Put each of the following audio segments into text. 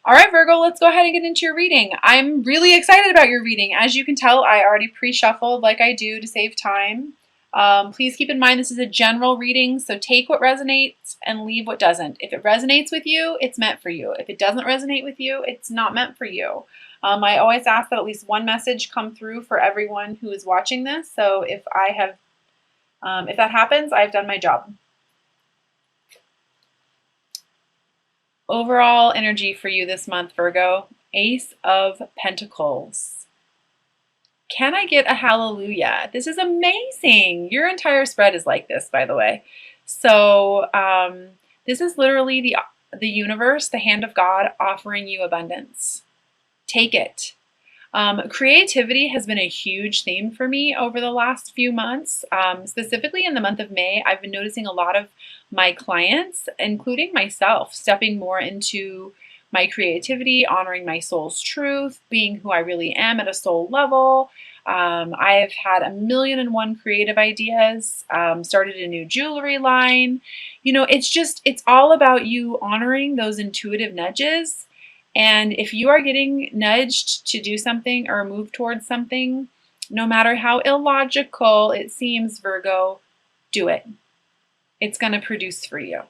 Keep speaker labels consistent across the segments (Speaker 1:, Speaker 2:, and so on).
Speaker 1: All right, Virgo, let's go ahead and get into your reading. I'm really excited about your reading. As you can tell, I already pre-shuffled like I do to save time. Please keep in mind this is a general reading, so take what resonates and leave what doesn't. If it resonates with you, it's meant for you. If it doesn't resonate with you, it's not meant for you. I always ask that at least one message come through for everyone who is watching this. So if that happens, I've done my job. Overall energy for you this month, Virgo, Ace of Pentacles. Can I get a hallelujah? This is amazing. Your entire spread is like this, by the way. So this is literally the universe, the hand of God offering you abundance. Take it. Creativity has been a huge theme for me over the last few months. Specifically in the month of May, I've been noticing a lot of my clients, including myself, stepping more into my creativity, honoring my soul's truth, being who I really am at a soul level. I've had 1,000,001 creative ideas, started a new jewelry line. You know, it's all about you honoring those intuitive nudges. And if you are getting nudged to do something or move towards something, no matter how illogical it seems, Virgo, do it. It's going to produce for you.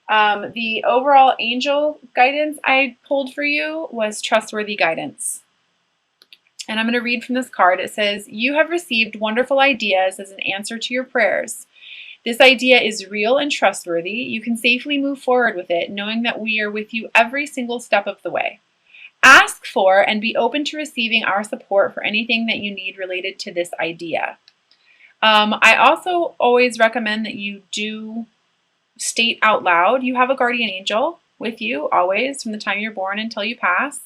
Speaker 1: The overall angel guidance I pulled for you was trustworthy guidance. And I'm going to read from this card. It says, "You have received wonderful ideas as an answer to your prayers. This idea is real and trustworthy. You can safely move forward with it, knowing that we are with you every single step of the way. Ask for and be open to receiving our support for anything that you need related to this idea." I also always recommend that you do state out loud. You have a guardian angel with you always from the time you're born until you pass.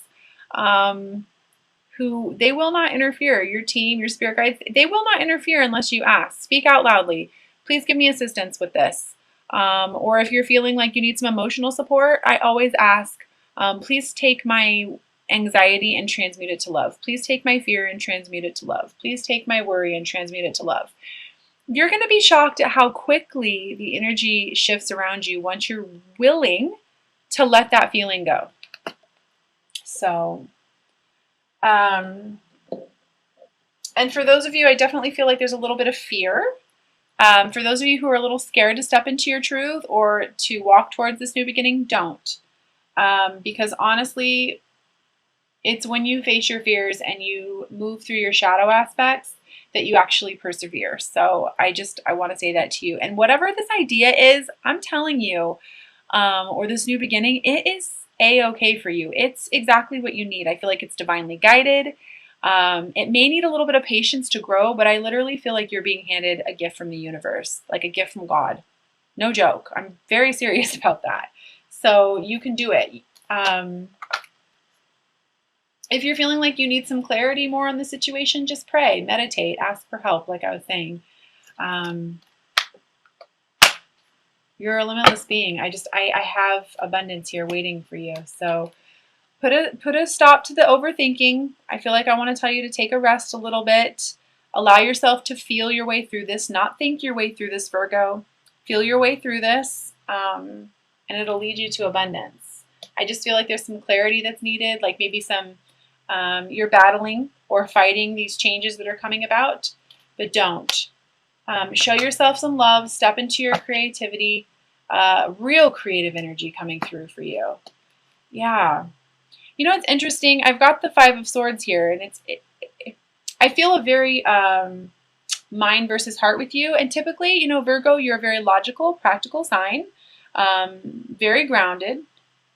Speaker 1: Who they will not interfere. Your team, your spirit guides, they will not interfere unless you ask. Speak out loudly. Please give me assistance with this. Or if you're feeling like you need some emotional support, I always ask, please take my anxiety and transmute it to love. Please take my fear and transmute it to love. Please take my worry and transmute it to love. You're going to be shocked at how quickly the energy shifts around you once you're willing to let that feeling go. So, and for those of you, I definitely feel like there's a little bit of fear. For those of you who are a little scared to step into your truth or to walk towards this new beginning, don't. Because honestly, it's when you face your fears and you move through your shadow aspects that you actually persevere. So I want to say that to you. And whatever this idea is, I'm telling you, or this new beginning, it is a-okay for you. It's exactly what you need. I feel like it's divinely guided. It may need a little bit of patience to grow, but I literally feel like you're being handed a gift from the universe, like a gift from God. No joke. I'm very serious about that. So you can do it. If you're feeling like you need some clarity more on the situation, just pray, meditate, ask for help, like I was saying. You're a limitless being. I have abundance here waiting for you. So put a stop to the overthinking. I feel like I want to tell you to take a rest a little bit. Allow yourself to feel your way through this, not think your way through this, Virgo. Feel your way through this, and it'll lead you to abundance. I just feel like there's some clarity that's needed, like maybe some you're battling or fighting these changes that are coming about, but don't. Show yourself some love. Step into your creativity. Real creative energy coming through for you. Yeah. You know, it's interesting. I've got the Five of Swords here, and I feel a very mind versus heart with you. And typically, you know, Virgo, you're a very logical, practical sign, very grounded,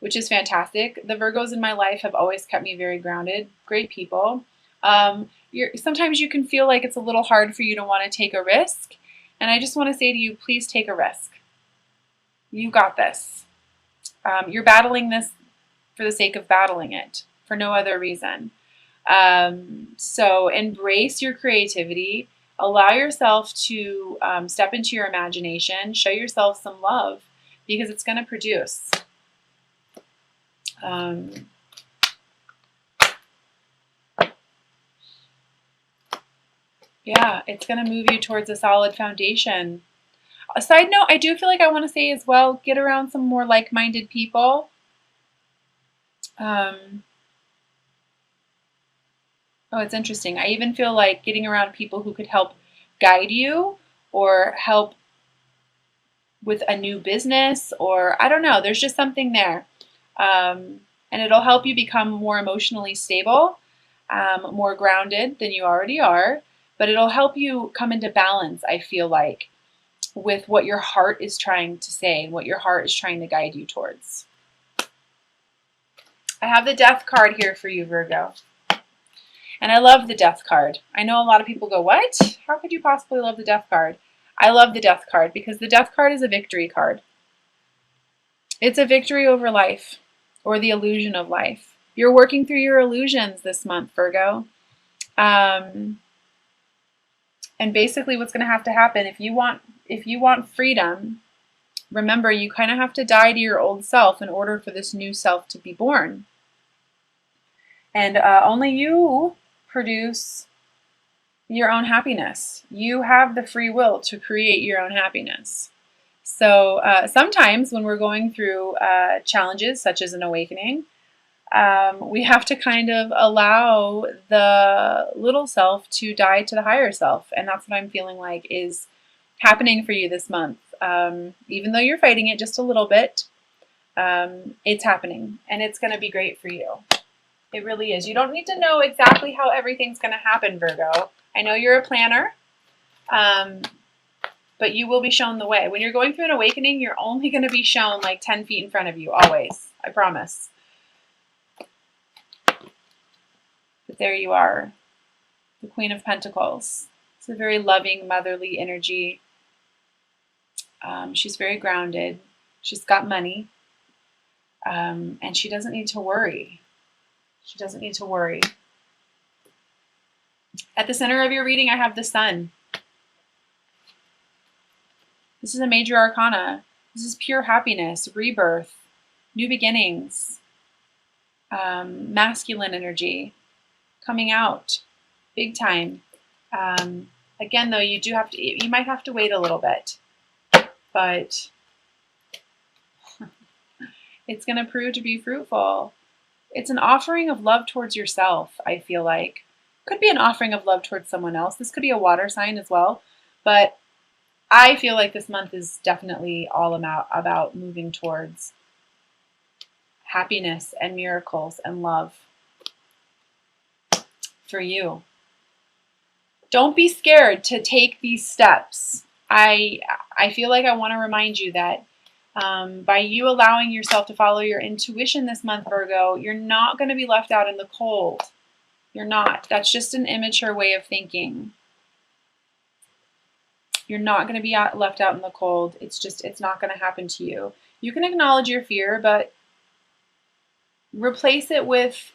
Speaker 1: which is fantastic. The Virgos in my life have always kept me very grounded. Great people. Sometimes you can feel like it's a little hard for you to want to take a risk. And I just want to say to you, please take a risk. You got this. You're battling this for the sake of battling it, for no other reason. So embrace your creativity. Allow yourself to step into your imagination. Show yourself some love because it's going to produce. Yeah, it's going to move you towards a solid foundation. A side note, I do feel like I want to say as well, get around some more like-minded people. Oh, it's interesting. I even feel like getting around people who could help guide you or help with a new business, or I don't know, there's just something there. And it'll help you become more emotionally stable, more grounded than you already are, but it'll help you come into balance, I feel like, with what your heart is trying to say and what your heart is trying to guide you towards. I have the Death card here for you, Virgo. And I love the Death card. I know a lot of people go, what? How could you possibly love the Death card? I love the Death card because the Death card is a victory card. It's a victory over life or the illusion of life. You're working through your illusions this month, Virgo. And basically what's going to have to happen, if you want freedom, remember you kind of have to die to your old self in order for this new self to be born. And only you produce your own happiness. You have the free will to create your own happiness. So sometimes when we're going through challenges such as an awakening, we have to kind of allow the little self to die to the higher self. And that's what I'm feeling like is happening for you this month. Even though you're fighting it just a little bit, it's happening and it's going to be great for you. It really is. You don't need to know exactly how everything's going to happen, Virgo. I know you're a planner, but you will be shown the way. When you're going through an awakening, you're only going to be shown like 10 feet in front of you, always. I promise. But there you are, the Queen of Pentacles. It's a very loving, motherly energy. She's very grounded. She's got money. And she doesn't need to worry. She doesn't need to worry. At the center of your reading, I have the Sun. This is a major arcana. This is pure happiness, rebirth, new beginnings, masculine energy, coming out, big time. Again, though, you might have to wait a little bit, but it's going to prove to be fruitful. It's an offering of love towards yourself, I feel like. Could be an offering of love towards someone else. This could be a water sign as well. But I feel like this month is definitely all about moving towards happiness and miracles and love for you. Don't be scared to take these steps. I feel like I want to remind you that by you allowing yourself to follow your intuition this month, Virgo, you're not going to be left out in the cold. You're not. That's just an immature way of thinking. You're not going to be left out in the cold. It's not going to happen to you. You can acknowledge your fear, but replace it with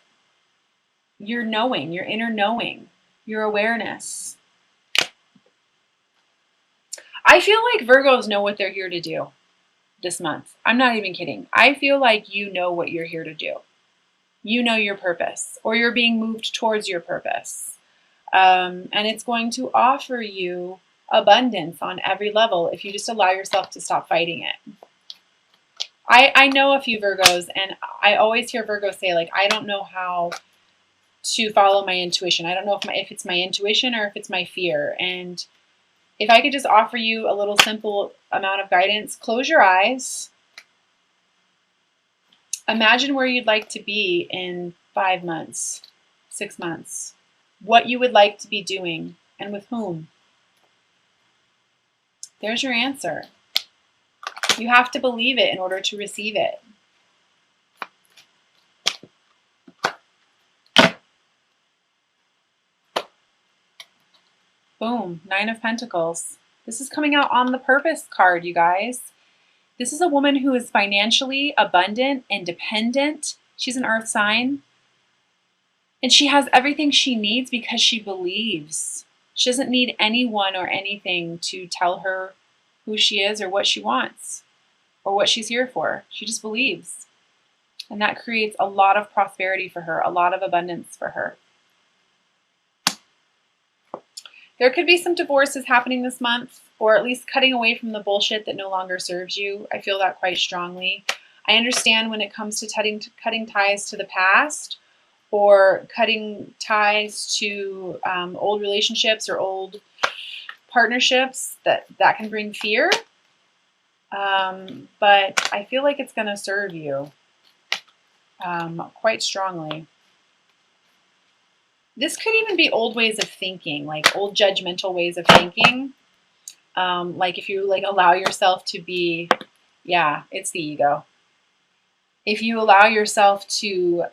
Speaker 1: your knowing, your inner knowing, your awareness. I feel like Virgos know what they're here to do this month. I'm not even kidding. I feel like you know what you're here to do. You know your purpose, or you're being moved towards your purpose. And it's going to offer you abundance on every level if you just allow yourself to stop fighting it. I know a few Virgos, and I always hear Virgos say, like, I don't know how to follow my intuition. I don't know if it's my intuition or if it's my fear. And if I could just offer you a little simple amount of guidance, close your eyes. Imagine where you'd like to be in 5 months, 6 months, what you would like to be doing, and with whom. There's your answer. You have to believe it in order to receive it. Boom, 9 of Pentacles. This is coming out on the Purpose card, you guys. This is a woman who is financially abundant, independent. She's an earth sign. And she has everything she needs because she believes. She doesn't need anyone or anything to tell her who she is or what she wants or what she's here for. She just believes. And that creates a lot of prosperity for her, a lot of abundance for her. There could be some divorces happening this month, or at least cutting away from the bullshit that no longer serves you. I feel that quite strongly. I understand when it comes to cutting ties to the past or cutting ties to old relationships or old partnerships, that can bring fear. But I feel like it's going to serve you quite strongly. This could even be old ways of thinking, like old judgmental ways of thinking. Like if you allow yourself to be, yeah, it's the ego. If you allow yourself to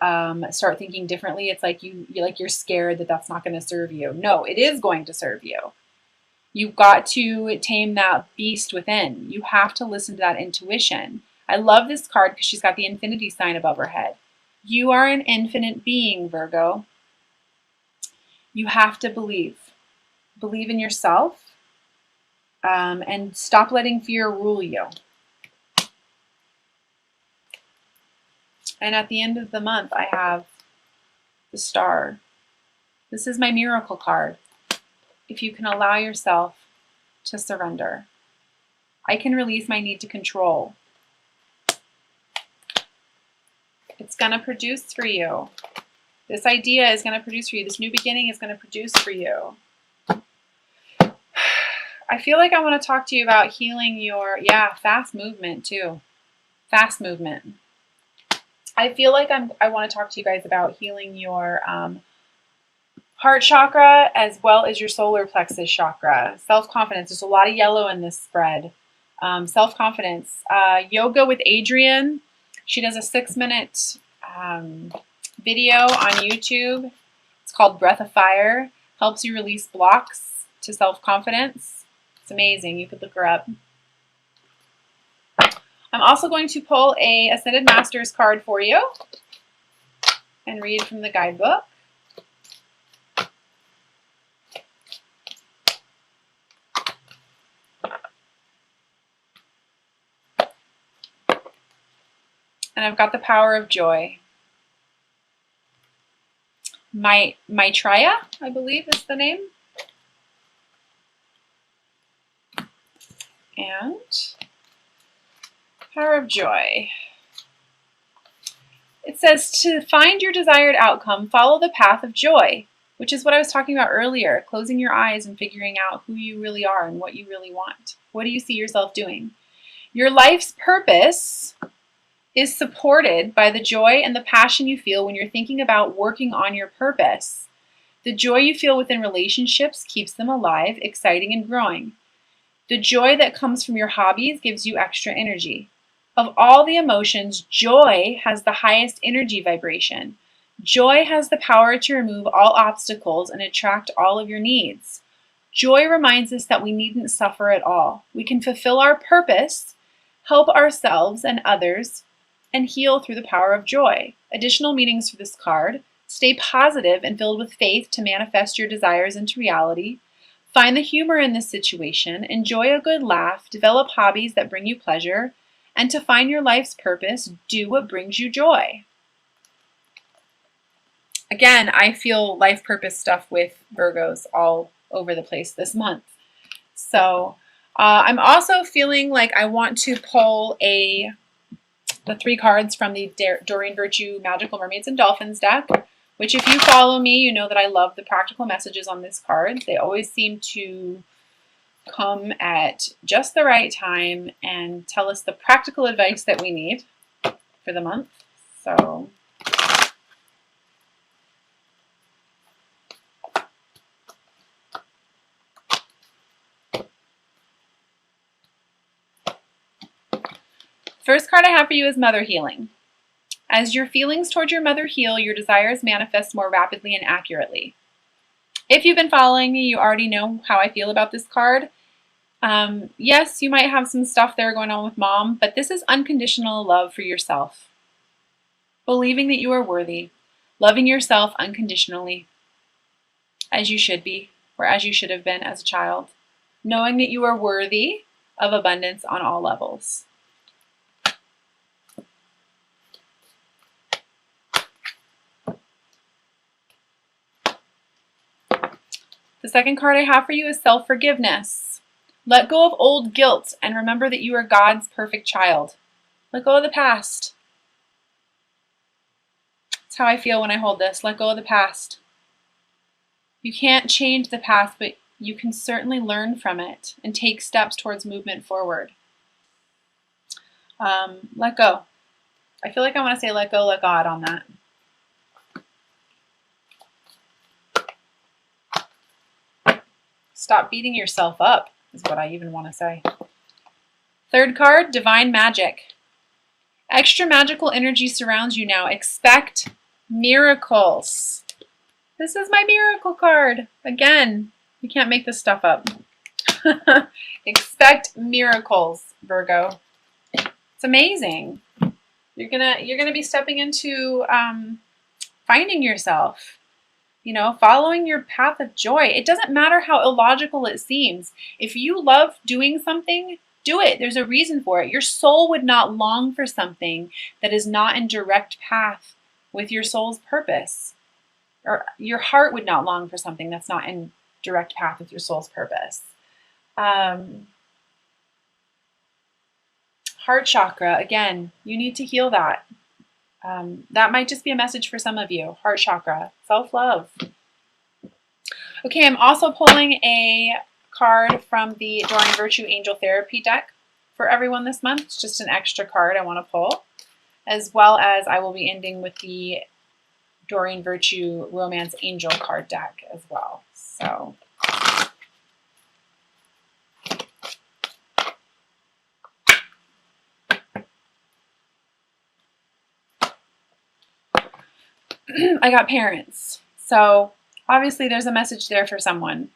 Speaker 1: start thinking differently, it's like you're scared that that's not going to serve you. No, it is going to serve you. You've got to tame that beast within. You have to listen to that intuition. I love this card because she's got the infinity sign above her head. You are an infinite being, Virgo. You have to believe. Believe in yourself and stop letting fear rule you. And at the end of the month, I have the Star. This is my miracle card. If you can allow yourself to surrender, I can release my need to control. It's going to produce for you. This idea is going to produce for you. This new beginning is going to produce for you. I feel like I want to talk to you about healing your, fast movement too. Fast movement. I feel like I want to talk to you guys about healing your heart chakra as well as your solar plexus chakra. Self-confidence. There's a lot of yellow in this spread. Self-confidence. Yoga with Adrienne. She does a 6-minute video on YouTube. It's called Breath of Fire. Helps you release blocks to self-confidence. It's amazing. You could look her up. I'm also going to pull a Ascended Masters card for you and read from the guidebook. And I've got the Power of Joy. Maitreya, I believe is the name. And Power of Joy. It says to find your desired outcome, follow the path of joy, which is what I was talking about earlier, closing your eyes and figuring out who you really are and what you really want. What do you see yourself doing? Your life's purpose is supported by the joy and the passion you feel when you're thinking about working on your purpose. The joy you feel within relationships keeps them alive, exciting, and growing. The joy that comes from your hobbies gives you extra energy. Of all the emotions, joy has the highest energy vibration. Joy has the power to remove all obstacles and attract all of your needs. Joy reminds us that we needn't suffer at all. We can fulfill our purpose, help ourselves and others, and heal through the power of joy. Additional meanings for this card: stay positive and filled with faith to manifest your desires into reality. Find the humor in this situation, enjoy a good laugh, develop hobbies that bring you pleasure, and to find your life's purpose, do what brings you joy. Again, I feel life purpose stuff with Virgos all over the place this month. So I'm also feeling like I want to pull the 3 cards from the Doreen Virtue Magical Mermaids and Dolphins deck, which if you follow me, you know that I love the practical messages on this card. They always seem to come at just the right time and tell us the practical advice that we need for the month. So first card I have for you is Mother Healing. As your feelings toward your mother heal, your desires manifest more rapidly and accurately. If you've been following me, you already know how I feel about this card. Yes, you might have some stuff there going on with mom, but this is unconditional love for yourself. Believing that you are worthy, loving yourself unconditionally, as you should be, or as you should have been as a child. Knowing that you are worthy of abundance on all levels. The second card I have for you is self-forgiveness. Let go of old guilt and remember that you are God's perfect child. Let go of the past. That's how I feel when I hold this. Let go of the past. You can't change the past, but you can certainly learn from it and take steps towards movement forward. Let go. I feel like I want to say let go, let God on that. Stop beating yourself up is what I even want to say. Third card, divine magic. Extra magical energy surrounds you now. Expect miracles. This is my miracle card. Again, you can't make this stuff up. Expect miracles, Virgo. It's amazing. You're gonna be stepping into finding yourself. You know, following your path of joy. It doesn't matter how illogical it seems. If you love doing something, do it. There's a reason for it. Your soul would not long for something that is not in direct path with your soul's purpose. Or your heart would not long for something that's not in direct path with your soul's purpose. Heart chakra, again, you need to heal that. That might just be a message for some of you. Heart chakra, self-love. Okay, I'm also pulling a card from the Doreen Virtue Angel Therapy deck for everyone this month. It's just an extra card I want to pull, as well as I will be ending with the Doreen Virtue Romance Angel card deck as well. So I got parents. So obviously there's a message there for someone.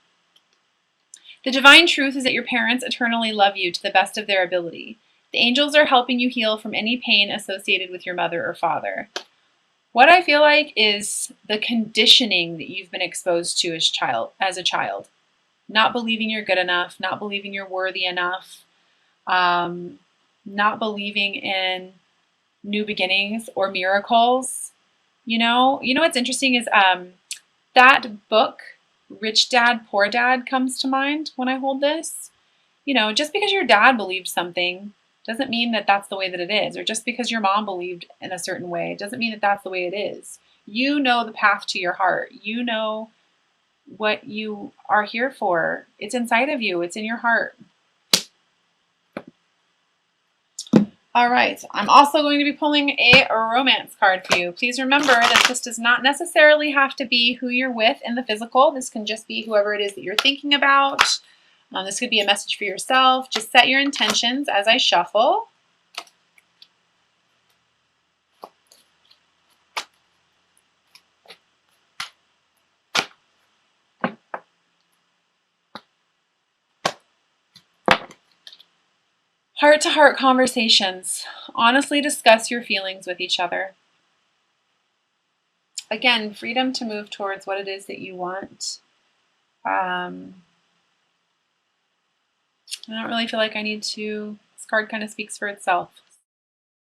Speaker 1: The divine truth is that your parents eternally love you to the best of their ability. The angels are helping you heal from any pain associated with your mother or father. What I feel like is the conditioning that you've been exposed to as a child. Not believing you're good enough, not believing you're worthy enough, not believing in new beginnings or miracles. You know what's interesting is that book, Rich Dad, Poor Dad, comes to mind when I hold this. You know, just because your dad believed something doesn't mean that that's the way that it is. Or just because your mom believed in a certain way doesn't mean that that's the way it is. You know the path to your heart. You know what you are here for. It's inside of you. It's in your heart. All right, I'm also going to be pulling a romance card for you. Please remember that this does not necessarily have to be who you're with in the physical. This can just be whoever it is that you're thinking about. This could be a message for yourself. Just set your intentions as I shuffle. Heart-to-heart conversations. Honestly discuss your feelings with each other. Again, freedom to move towards what it is that you want. I don't really feel like I need to. This card kind of speaks for itself.